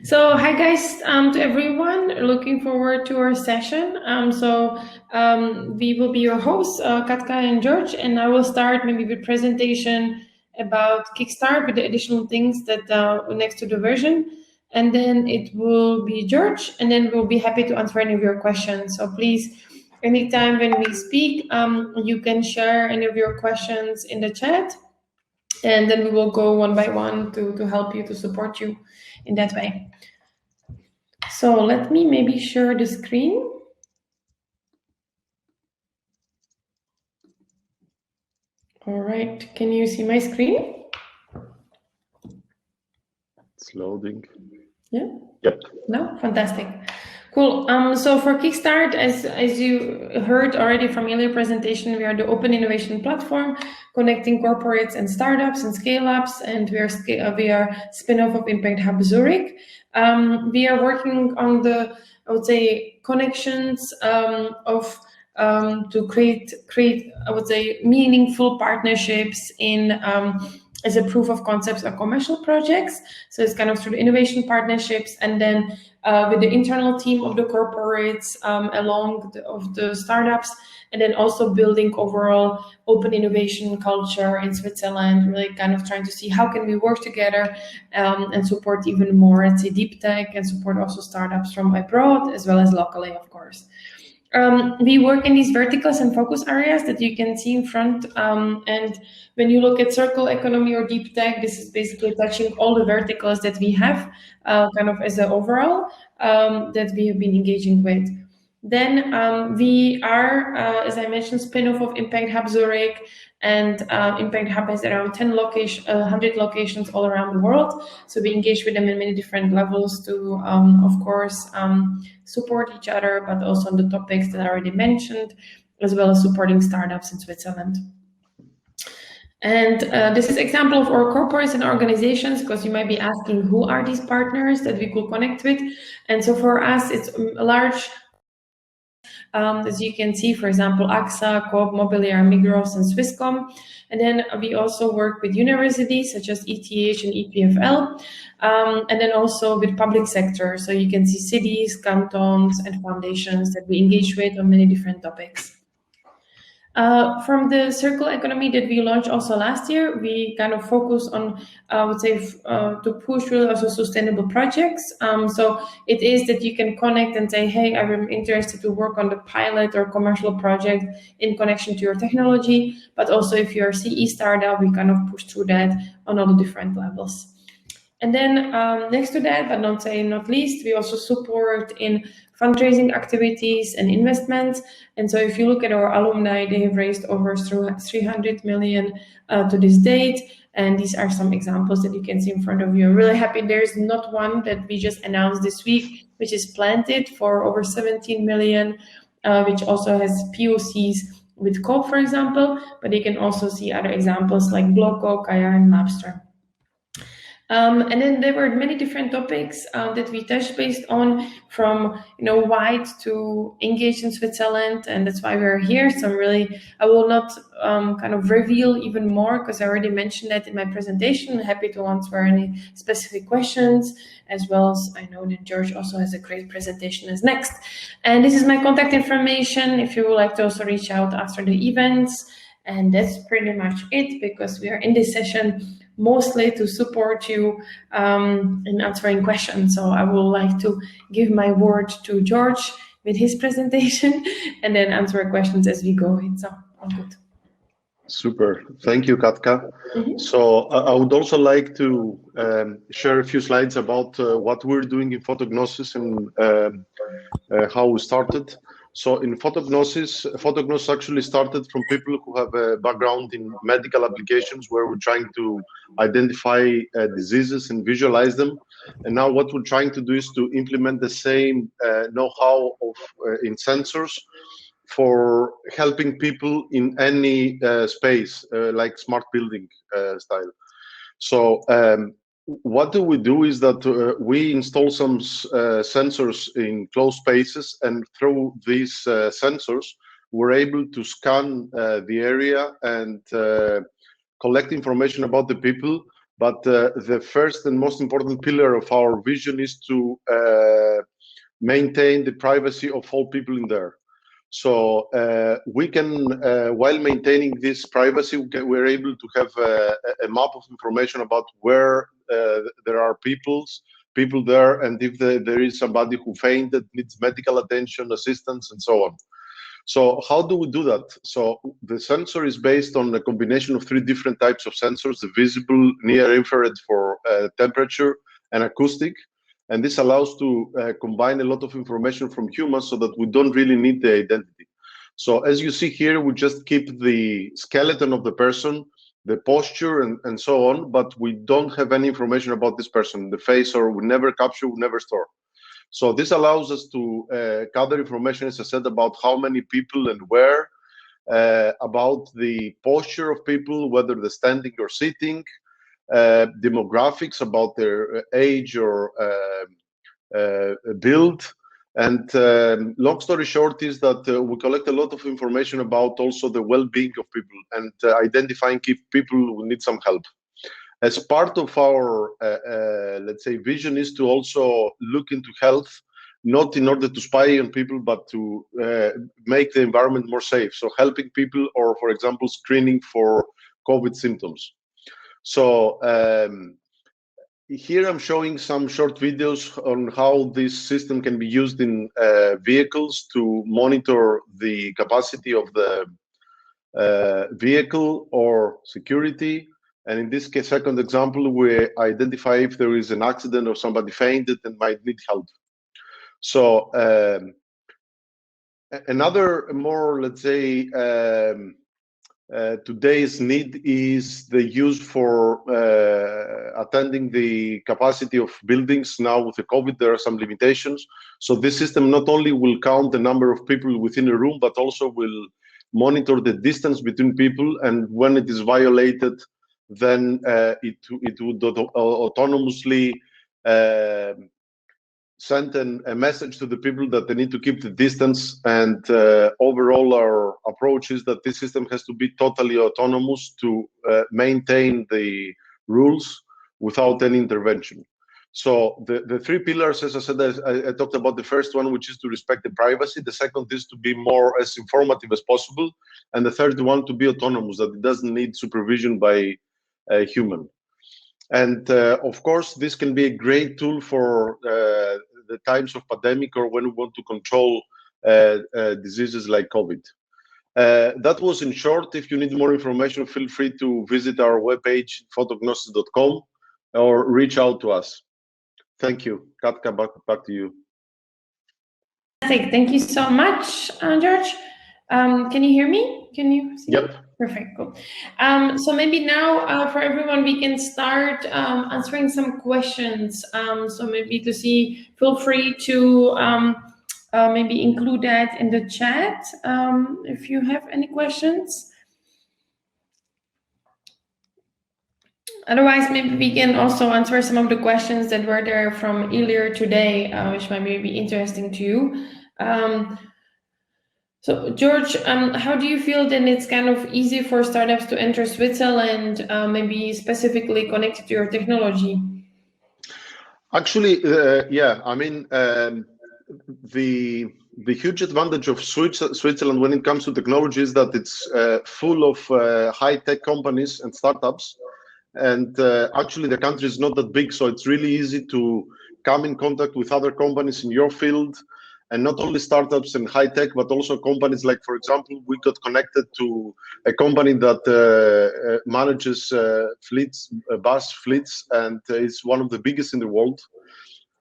So hi guys, to everyone, looking forward to our session. We will be your hosts, Katka and George, and I will start maybe with presentation about Kickstart with the additional things that next to the version, and then it will be George, and then we'll be happy to answer any of your questions. So please, anytime when we speak, you can share any of your questions in the chat, and then we will go one by one to help you, to support you in that way. So let me maybe share the screen. All right, can you see my screen? It's loading. Yeah? Yep. No? Fantastic. Cool. So for Kickstart, as you heard already from earlier presentation, we are the open innovation platform connecting corporates and startups and scale-ups, and we are spin-off of Impact Hub Zurich. We are working on the, I would say, connections to create I would say meaningful partnerships in as a proof of concepts of commercial projects. So it's kind of through innovation partnerships, and then with the internal team of the corporates along of the startups, and then also building overall open innovation culture in Switzerland, really kind of trying to see how can we work together and support even more, let's say, deep tech, and support also startups from abroad as well as locally, of course. We work in these verticals and focus areas that you can see in front. And when you look at circle economy or deep tech, this is basically touching all the verticals that we have kind of as an overall that we have been engaging with. Then we are, as I mentioned, spin-off of Impact Hub Zurich, and Impact Hub has around 100 locations all around the world. So we engage with them in many different levels to, of course, support each other, but also on the topics that I already mentioned, as well as supporting startups in Switzerland. And this is example of our corporates and organizations, because you might be asking, who are these partners that we could connect with? And so for us, it's a large, as you can see, for example, AXA, Coop, Mobiliar, Migros, and Swisscom. And then we also work with universities such as ETH and EPFL, and then also with public sector. So you can see cities, cantons, and foundations that we engage with on many different topics. From the circle economy that we launched also last year, we kind of focus on, I would say, to push really also sustainable projects. So it is that you can connect and say, hey, I'm interested to work on the pilot or commercial project in connection to your technology. But also if you're a CE startup, we kind of push through that on all the different levels. And then next to that, but not least, we also support in fundraising activities and investments. And so if you look at our alumni, they have raised over 300 million to this date. And these are some examples that you can see in front of you. I'm really happy there's not one that we just announced this week, which is Planted for over 17 million, which also has POCs with Coop, for example. But you can also see other examples like Bloco, Kaya, and Mapster. And then there were many different topics that we touched based on, from wide to engage in Switzerland, and that's why we're here. So I will not kind of reveal even more, because I already mentioned that in my presentation. I'm happy to answer any specific questions, as well as I know that George also has a great presentation as next. And this is my contact information if you would like to also reach out after the events. And that's pretty much it, because we are in this session mostly to support you in answering questions. So I would like to give my word to George with his presentation, and then answer questions as we go. So all good. Super. Thank you, Katka. So I would also like to share a few slides about what we're doing in Photognosis and how we started. So in Photognosis actually started from people who have a background in medical applications, where we're trying to identify diseases and visualize them. And now what we're trying to do is to implement the same know-how in sensors for helping people in any space, like smart building style. So what do we do is that we install some sensors in closed spaces, and through these sensors, we're able to scan the area and collect information about the people, But the first and most important pillar of our vision is to maintain the privacy of all people in there. So we can, while maintaining this privacy, we're able to have a map of information about where there are people there, and if there is somebody who fainted, needs medical attention, assistance, and so on. So how do we do that? So the sensor is based on a combination of 3 different types of sensors: the visible, near infrared for temperature, and acoustic. And this allows to combine a lot of information from humans so that we don't really need the identity. So as you see here, we just keep the skeleton of the person, the posture, and so on, but we don't have any information about this person, the face, or we never capture, we never store. So this allows us to gather information, as I said, about how many people and where, about the posture of people, whether they're standing or sitting, demographics about their age or build. And long story short is that we collect a lot of information about also the well-being of people and identifying if people will need some help. As part of our, let's say, vision is to also look into health, not in order to spy on people, but to make the environment more safe. So helping people, or for example, screening for COVID symptoms. So here I'm showing some short videos on how this system can be used in vehicles to monitor the capacity of the vehicle or security. And in this case, second example, we identify if there is an accident or somebody fainted and might need help. So another more, let's say, today's need is the use for attending the capacity of buildings. Now with the COVID, there are some limitations. So this system not only will count the number of people within a room, but also will monitor the distance between people. And when it is violated, then it would autonomously send a message to the people that they need to keep the distance. And overall, our approach is that this system has to be totally autonomous to maintain the rules without any intervention. So the 3 pillars, as I said, I talked about the first one, which is to respect the privacy. The second is to be more as informative as possible. And the third one, to be autonomous, that it doesn't need supervision by a human. And of course, this can be a great tool for the times of pandemic, or when we want to control diseases like COVID. That was in short. If you need more information, feel free to visit our webpage, photognosis.com, or reach out to us. Thank you. Katka, back to you. Thank you so much, George. Can you hear me? Can you see? Yep. Perfect, cool. So maybe now for everyone, we can start answering some questions. So maybe to see, feel free to maybe include that in the chat if you have any questions. Otherwise, maybe we can also answer some of the questions that were there from earlier today, which might be interesting to you. So, George, how do you feel that it's kind of easy for startups to enter Switzerland, maybe specifically connected to your technology? Actually, yeah, I mean, the huge advantage of Switzerland when it comes to technology is that it's full of high-tech companies and startups. And actually, the country is not that big, so it's really easy to come in contact with other companies in your field. And not only startups and high tech, but also companies like, for example, we got connected to a company that manages fleets, bus fleets, and is one of the biggest in the world.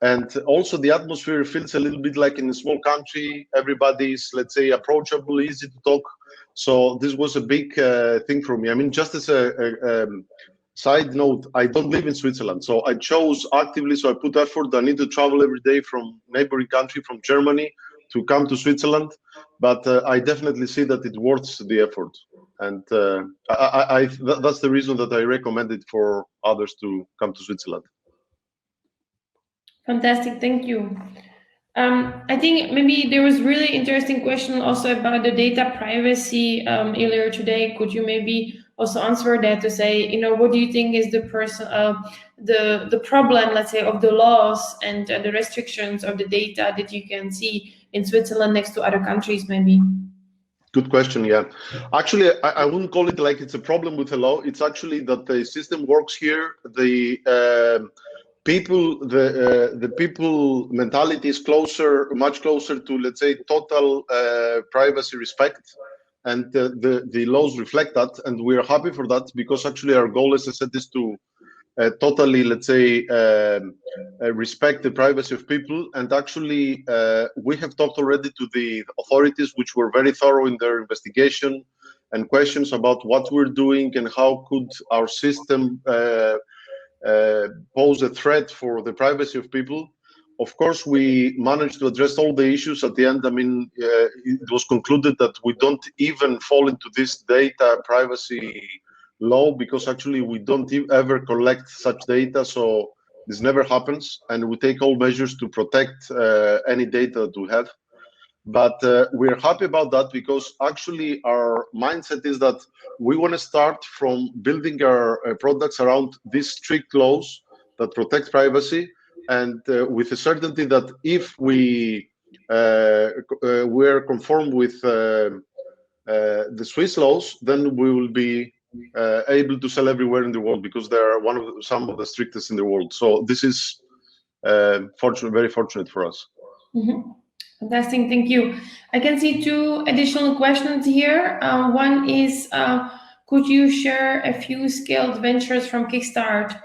And also the atmosphere feels a little bit like in a small country. Everybody's, let's say, approachable, easy to talk. So this was a big thing for me. I mean, just as a side note, I don't live in Switzerland, so I chose actively, so I put effort. I need to travel every day from neighboring country, from Germany, to come to Switzerland, but I definitely see that it's worth the effort. And that's the reason that I recommend it for others to come to Switzerland. Fantastic, thank you. I think maybe there was really interesting question also about the data privacy earlier today. Could you maybe also answer that to say, what do you think is the problem, let's say, of the laws and the restrictions of the data that you can see in Switzerland next to other countries, maybe? Good question. Yeah, actually, I wouldn't call it like it's a problem with the law. It's actually that the system works here. The people mentality is much closer to, let's say, total privacy respect, and the laws reflect that, and we are happy for that, because actually our goal, as I said, is to totally, let's say, respect the privacy of people. And actually, we have talked already to the authorities, which were very thorough in their investigation and questions about what we're doing and how could our system pose a threat for the privacy of people. Of course, we managed to address all the issues at the end. I mean, it was concluded that we don't even fall into this data privacy law, because actually we don't ever collect such data, so this never happens, and we take all measures to protect any data that we have. But we're happy about that, because actually our mindset is that we want to start from building our products around these strict laws that protect privacy, and with a certainty that if we're conformed with the Swiss laws, then we will be able to sell everywhere in the world, because they are some of the strictest in the world. So this is very fortunate for us. Mm-hmm. Fantastic, thank you. I can see two additional questions here. One is, could you share a few scaled ventures from Kickstart?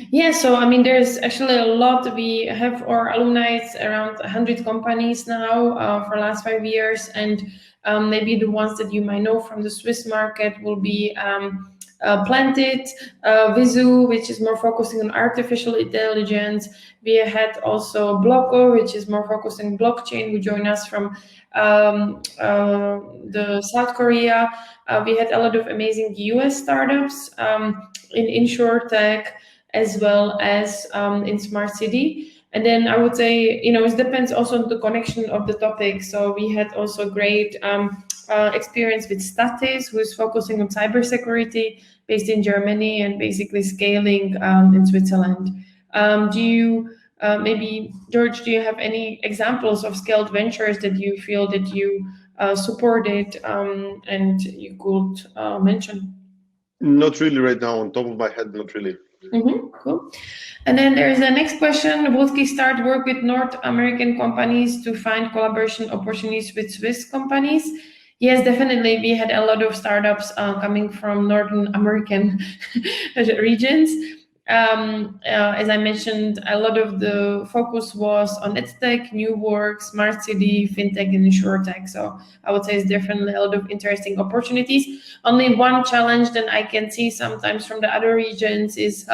Yeah, so I mean, there's actually a lot. We have our alumni around 100 companies now for the last 5 years, and maybe the ones that you might know from the Swiss market will be Planted, Vizu, which is more focusing on artificial intelligence. We had also Blocko, which is more focusing on blockchain, who joined us from the South Korea. We had a lot of amazing US startups in InsurTech, as well as in Smart City. And then I would say, it depends also on the connection of the topic. So we had also great experience with Statis, who is focusing on cybersecurity, based in Germany and basically scaling in Switzerland. Do you, maybe, George, do you have any examples of scaled ventures that you feel that you supported and you could mention? Not really right now, on top of my head, not really. Mm-hmm, cool. And then there is the next question. Will Kickstart work with North American companies to find collaboration opportunities with Swiss companies? Yes, definitely. We had a lot of startups coming from Northern American regions. As I mentioned, a lot of the focus was on EdTech, New Work, Smart City, FinTech, and InsurTech. So I would say it's definitely a lot of interesting opportunities. Only one challenge that I can see sometimes from the other regions is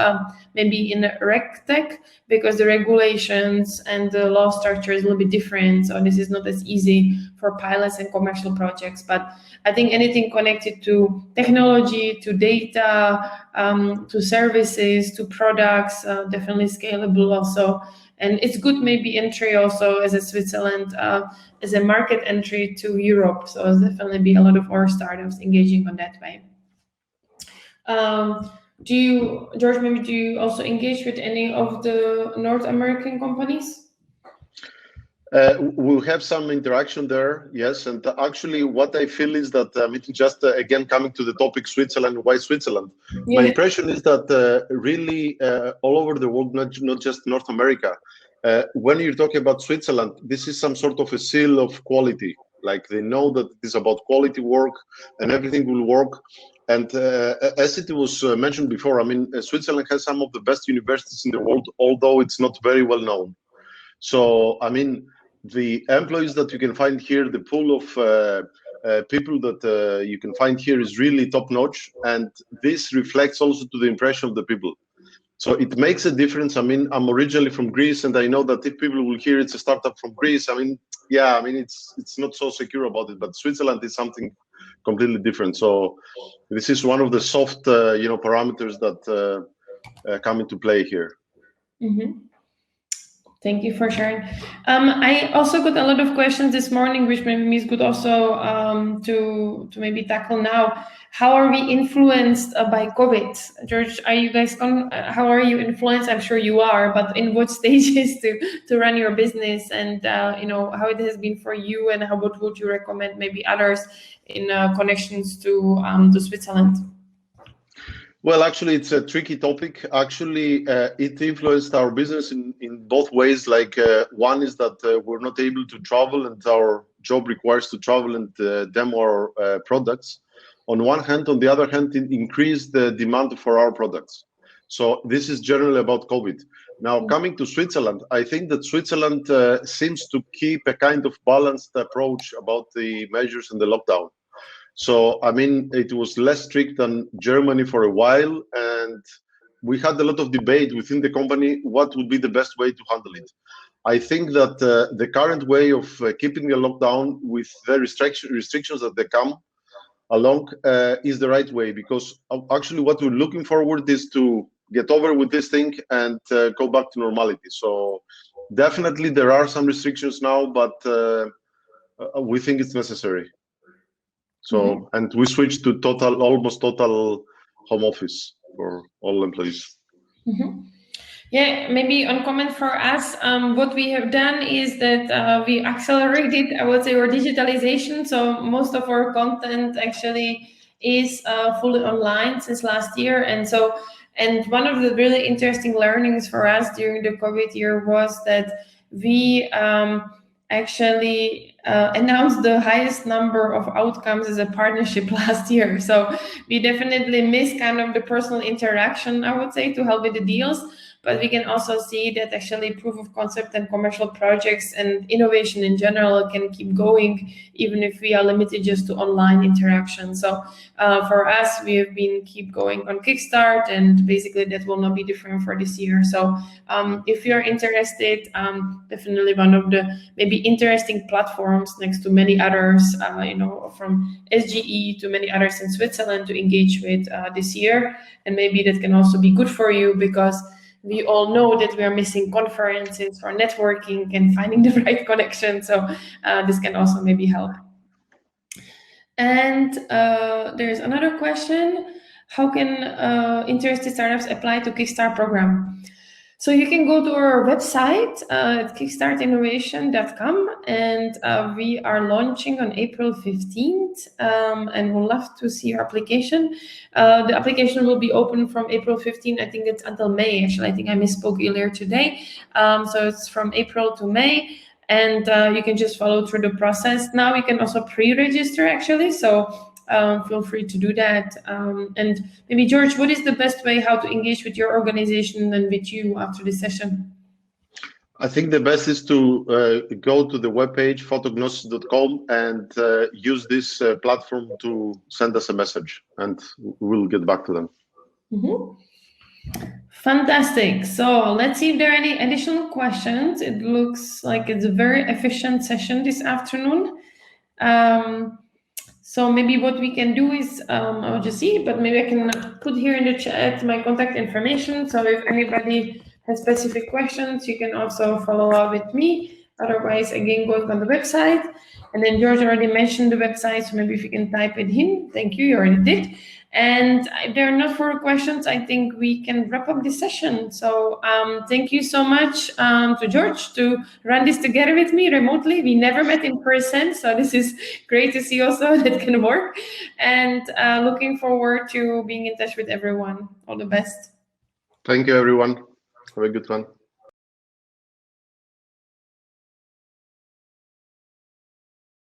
maybe in RegTech, because the regulations and the law structure is a little bit different. So this is not as easy for pilots and commercial projects. But I think anything connected to technology, to data, to services, to products, definitely scalable also. And it's good maybe entry also as a Switzerland, as a market entry to Europe. So there's definitely be a lot of our startups engaging on that way. Do you, George, maybe do you also engage with any of the North American companies? We'll have some interaction there, yes. And actually, what I feel is that, just again, coming to the topic Switzerland, why Switzerland? Yeah. My impression is that really all over the world, not just North America, when you're talking about Switzerland, this is some sort of a seal of quality. Like they know that it is about quality work and everything will work. And as it was mentioned before, Switzerland has some of the best universities in the world, although it's not very well known. So, the employees that you can find here, the pool of people that you can find here is really top notch. And this reflects also to the impression of the people. So it makes a difference. I'm originally from Greece, and I know that if people will hear it's a startup from Greece, it's not so secure about it. But Switzerland is something completely different. So this is one of the soft, parameters that come into play here. Mm-hmm. Thank you for sharing. I also got a lot of questions this morning, which maybe is good also to maybe tackle now. how are we influenced by COVID? George, are you guys how are you influenced? I'm sure you are, but in what stages to run your business, and how it has been for you, and what would you recommend maybe others in connections to Switzerland? Well, actually, it's a tricky topic. Actually, it influenced our business in both ways. Like one is that we're not able to travel, and our job requires to travel and demo our products. On one hand, on the other hand, it increased the demand for our products. So this is generally about COVID. Now, coming to Switzerland, I think that Switzerland seems to keep a kind of balanced approach about the measures and the lockdown. So, I mean, it was less strict than Germany for a while, and we had a lot of debate within the company what would be the best way to handle it. I think that the current way of keeping the lockdown with the restrictions that they come along is the right way, because actually what we're looking forward is to get over with this thing and go back to normality. So definitely there are some restrictions now, but we think it's necessary. So, and we switched to almost total home office for all employees. Yeah, maybe on comment for us, what we have done is that we accelerated, I would say, our digitalization. So most of our content actually is fully online since last year. And one of the really interesting learnings for us during the COVID year was that we actually announced the highest number of outcomes as a partnership last year. So we definitely miss kind of the personal interaction, I would say, to help with the deals. But we can also see that actually proof of concept and commercial projects and innovation in general can keep going, even if we are limited just to online interaction. So for us, we have been keep going on Kickstart, and basically that will not be different for this year. So if you're interested, definitely one of the maybe interesting platforms next to many others, from SGE to many others in Switzerland to engage with this year. And maybe that can also be good for you, because we all know that we are missing conferences for networking and finding the right connection. So this can also maybe help. And there's another question. How can interested startups apply to Kickstart program? So you can go to our website at kickstartinnovation.com, and we are launching on April 15th, and we'll love to see your application. The application will be open from April 15th. I think it's until May, actually. I think I misspoke earlier today. So it's from April to May, and you can just follow through the process. Now you can also pre-register, actually. So feel free to do that. And maybe, George, what is the best way how to engage with your organization and with you after this session? I think the best is to go to the webpage, photognosis.com, and use this platform to send us a message, and we'll get back to them. Fantastic. So let's see if there are any additional questions. It looks like it's a very efficient session this afternoon. So maybe what we can do is, I'll just see, but maybe I can put here in the chat my contact information. So if anybody has specific questions, you can also follow up with me. Otherwise, again, going on the website. And then George already mentioned the website, so maybe if you can type it in. Thank you, you already did. And if there are no further questions, I think we can wrap up this session. So thank you so much to George to run this together with me remotely. We never met in person, so this is great to see also that can work. And looking forward to being in touch with everyone. All the best. Thank you, everyone. Have a good one.